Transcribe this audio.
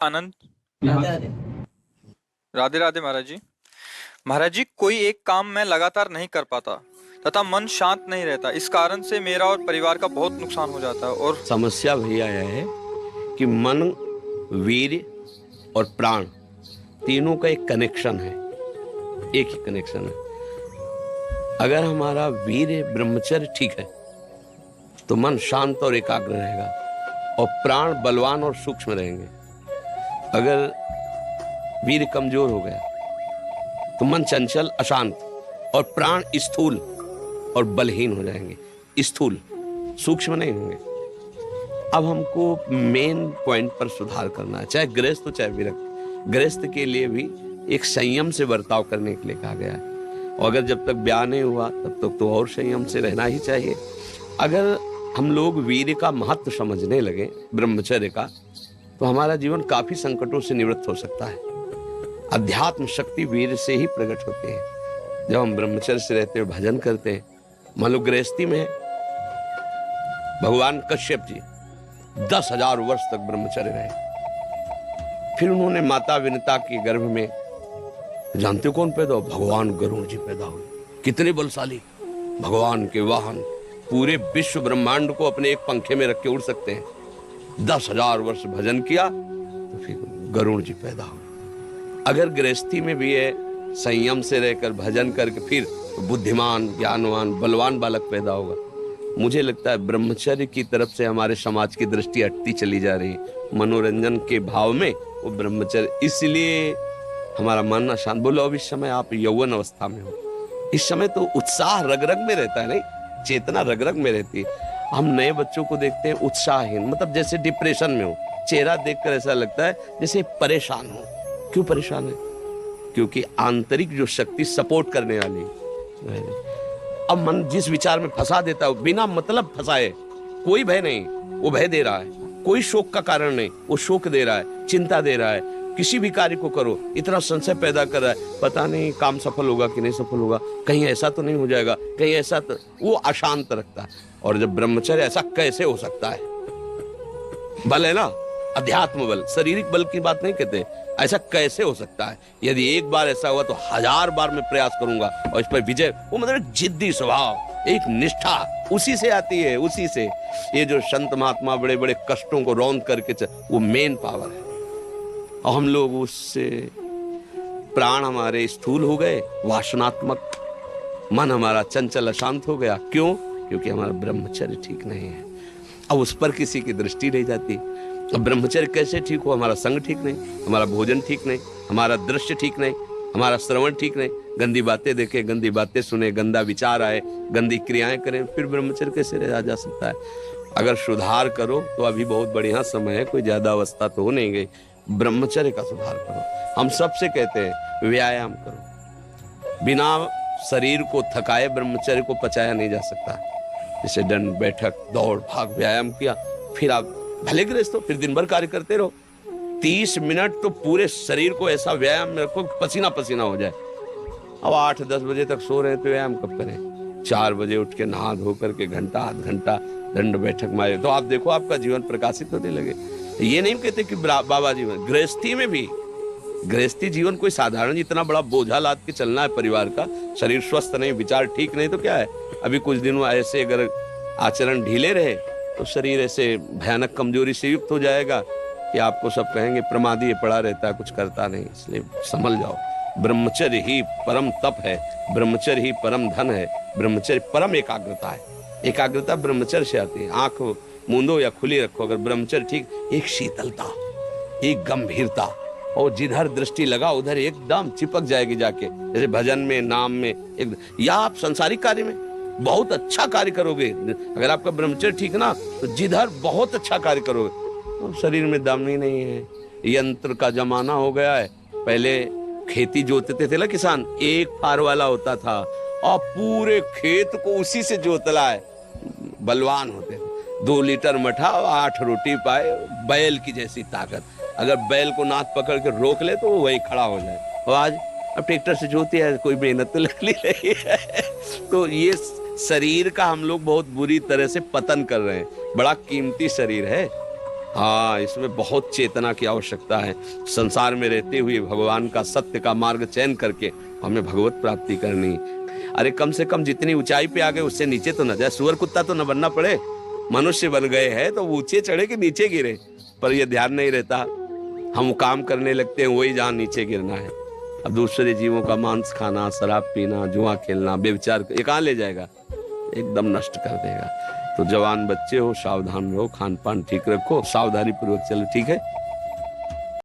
आनंद। राधे राधे। राधे राधे महाराज जी। महाराज जी, कोई एक काम मैं लगातार नहीं कर पाता तथा मन शांत नहीं रहता। इस कारण से मेरा और परिवार का बहुत नुकसान हो जाता है। और समस्या भैया यह है कि मन, वीर्य और प्राण तीनों का एक कनेक्शन है, एक ही कनेक्शन है। अगर हमारा वीर्य ब्रह्मचर्य ठीक है तो मन शांत और एकाग्र रहेगा और प्राण बलवान और सूक्ष्म रहेंगे। अगर वीर्य कमजोर हो गया तो मन चंचल, अशांत और प्राण स्थूल और बलहीन हो जाएंगे। स्थूल, सूक्ष्म नहीं होंगे। अब हमको मेन पॉइंट पर सुधार करना है, चाहे गृहस्थ हो चाहे विरक्त। गृहस्थ के लिए भी एक संयम से बर्ताव करने के लिए कहा गया है, और अगर जब तक ब्याह नहीं हुआ तब तक तो और संयम से रहना ही चाहिए। अगर हम लोग वीर्य का महत्व समझने लगे, ब्रह्मचर्य का, तो हमारा जीवन काफी संकटों से निवृत्त हो सकता है। अध्यात्म शक्ति वीर्य से ही प्रकट होती है। जब हम ब्रह्मचर्य से रहते हैं, भजन करते हैं, मान लो गृहस्थी में भगवान कश्यप जी 10,000 वर्ष तक ब्रह्मचर्य रहे। फिर उन्होंने माता विनता के गर्भ में, जानते हो कौन पैदा हुआ? भगवान गरुड़ जी पैदा हुए। कितने बलशाली, भगवान के वाहन, पूरे विश्व ब्रह्मांड को अपने एक पंखे में रख के उड़ सकते हैं। 10,000 वर्ष भजन किया तो फिर गरुड़ जी पैदा हुए। अगर गृहस्थी में भी है, संयम से रहकर भजन करके फिर तो बुद्धिमान, ज्ञानवान, बलवान बालक पैदा होगा। मुझे लगता है ब्रह्मचर्य की तरफ से हमारे समाज की दृष्टि हटती चली जा रही है। मनोरंजन के भाव में वो ब्रह्मचर्य, इसलिए हमारा मन अशांत। बोलो अब इस समय आप यौवन अवस्था में हो, इस समय तो उत्साह रग रग में रहता है, नहीं, चेतना रग रग में रहती है। हम नए बच्चों को देखते हैं उत्साहहीन, मतलब जैसे डिप्रेशन में हो। चेहरा देखकर ऐसा लगता है जैसे परेशान हो। क्यों परेशान है? क्योंकि आंतरिक जो शक्ति सपोर्ट करने वाली है, अब मन जिस विचार में फंसा देता है, बिना मतलब फंसाए, कोई भय नहीं, वो भय दे रहा है। कोई शोक का कारण नहीं, वो शोक दे रहा है, चिंता दे रहा है। किसी भी कार्य को करो, इतना संशय पैदा कर रहा है, पता नहीं काम सफल होगा कि नहीं सफल होगा, कहीं ऐसा तो नहीं हो जाएगा, कहीं ऐसा तो, वो अशांत रखता है। और जब ब्रह्मचर्य, ऐसा कैसे हो सकता है? बल है ना, अध्यात्म बल, शारीरिक बल की बात नहीं कहते, ऐसा कैसे हो सकता है? यदि एक बार ऐसा हुआ तो 1000 बार मैं प्रयास करूंगा और इस पर विजय। वो मतलब एक जिद्दी स्वभाव, एक निष्ठा, उसी से आती है, उसी से। ये जो संत महात्मा बड़े बड़े कष्टों को रौंद करके, वो मेन पावर है। और हम लोग उससे, प्राण हमारे स्थूल हो गए, वासनात्मक, मन हमारा चंचल अशांत हो गया। क्यों? क्योंकि हमारा ब्रह्मचर्य ठीक नहीं है। अब उस पर किसी की दृष्टि नहीं जाती। अब ब्रह्मचर्य कैसे ठीक हो? हमारा संग ठीक नहीं, हमारा भोजन ठीक नहीं, हमारा दृश्य ठीक नहीं, हमारा श्रवण ठीक नहीं, गंदी बातें देखें, गंदी बातें सुने, गंदा विचार आए, गंदी क्रियाएं करें, फिर ब्रह्मचर्य कैसे रहा जा सकता है? अगर सुधार करो तो अभी बहुत बढ़िया समय है, कोई ज्यादा अवस्था तो हो नहीं गई। ब्रह्मचर्य का सुधार करो। हम सबसे कहते हैं व्यायाम करो। बिना शरीर को थकाए ब्रह्मचर्य को पचाया नहीं जा सकता। जैसे दंड बैठक, दौड़ भाग, व्यायाम किया, फिर आप भले गृहस्थ हो, फिर दिन भर कार्य करते रहो। 30 मिनट तो पूरे शरीर को ऐसा व्यायाम में रखो पसीना पसीना हो जाए। अब 8-10 बजे तक सो रहे तो व्यायाम कब करें? 4 बजे उठ के नहा धो करके घंटा आध घंटा दंड बैठक मारे तो आप देखो आपका जीवन प्रकाशित होने लगे। ये नहीं कहते कि बाबा जीवन, गृहस्थी में भी, गृहस्थी जीवन कोई साधारण इतना बड़ा बोझा लाद के चलना है परिवार का। शरीर स्वस्थ नहीं, विचार ठीक नहीं तो क्या है? अभी कुछ दिनों ऐसे अगर आचरण ढीले रहे तो शरीर ऐसे भयानक कमजोरी से युक्त हो जाएगा कि आपको सब कहेंगे प्रमादी पड़ा रहता है, कुछ करता नहीं। इसलिए संभल जाओ। ब्रह्मचर्य ही परम तप है, ब्रह्मचर्य ही परम धन है, ब्रह्मचर्य परम एकाग्रता है। एकाग्रता ब्रह्मचर्य से आती है। आंख मूंदो या खुली रखो, अगर ब्रह्मचर्य ठीक, एक शीतलता, एक गंभीरता, और जिधर दृष्टि लगा उधर एकदम चिपक जाएगी जाके। जैसे भजन में, नाम में, एक, या आप संसारिक कार्य में बहुत अच्छा कार्य करोगे। अगर आपका ब्रह्मचर्य ठीक ना तो जिधर बहुत अच्छा कार्य करोगे। तो शरीर में दम ही नहीं है। यंत्र का जमाना हो गया है। पहले खेती जोतते थे ना किसान, एक फार वाला होता था और पूरे खेत को उसी से जोतला है। बलवान होते थे, 2 लीटर मठा और 8 रोटी पाए, बैल की जैसी ताकत। अगर बैल को नाथ पकड़ के रोक ले तो वो वहीं खड़ा हो जाए। और आज अब ट्रैक्टर से जोती है, कोई मेहनत तो लग रही है। तो ये शरीर का हम लोग बहुत बुरी तरह से पतन कर रहे हैं। बड़ा कीमती शरीर है, हाँ, इसमें बहुत चेतना की आवश्यकता है। संसार में रहते हुए भगवान का सत्य का मार्ग चयन करके हमें भगवत प्राप्ति करनी। अरे कम से कम जितनी ऊंचाई पे आ गए उससे नीचे तो न जाए, सुअर कुत्ता तो न बनना पड़े। मनुष्य बन गए हैं तो ऊंचे चढ़े कि नीचे गिरे, पर यह ध्यान नहीं रहता। हम काम करने लगते हैं वही जहां नीचे गिरना है। अब दूसरे जीवों का मांस खाना, शराब पीना, जुआ खेलना, व्यभिचार ये कहाँ ले जाएगा, एकदम नष्ट कर देगा। तो जवान बच्चे हो, सावधान रहो, खान पान ठीक रखो, सावधानी पूर्वक चलो, ठीक है।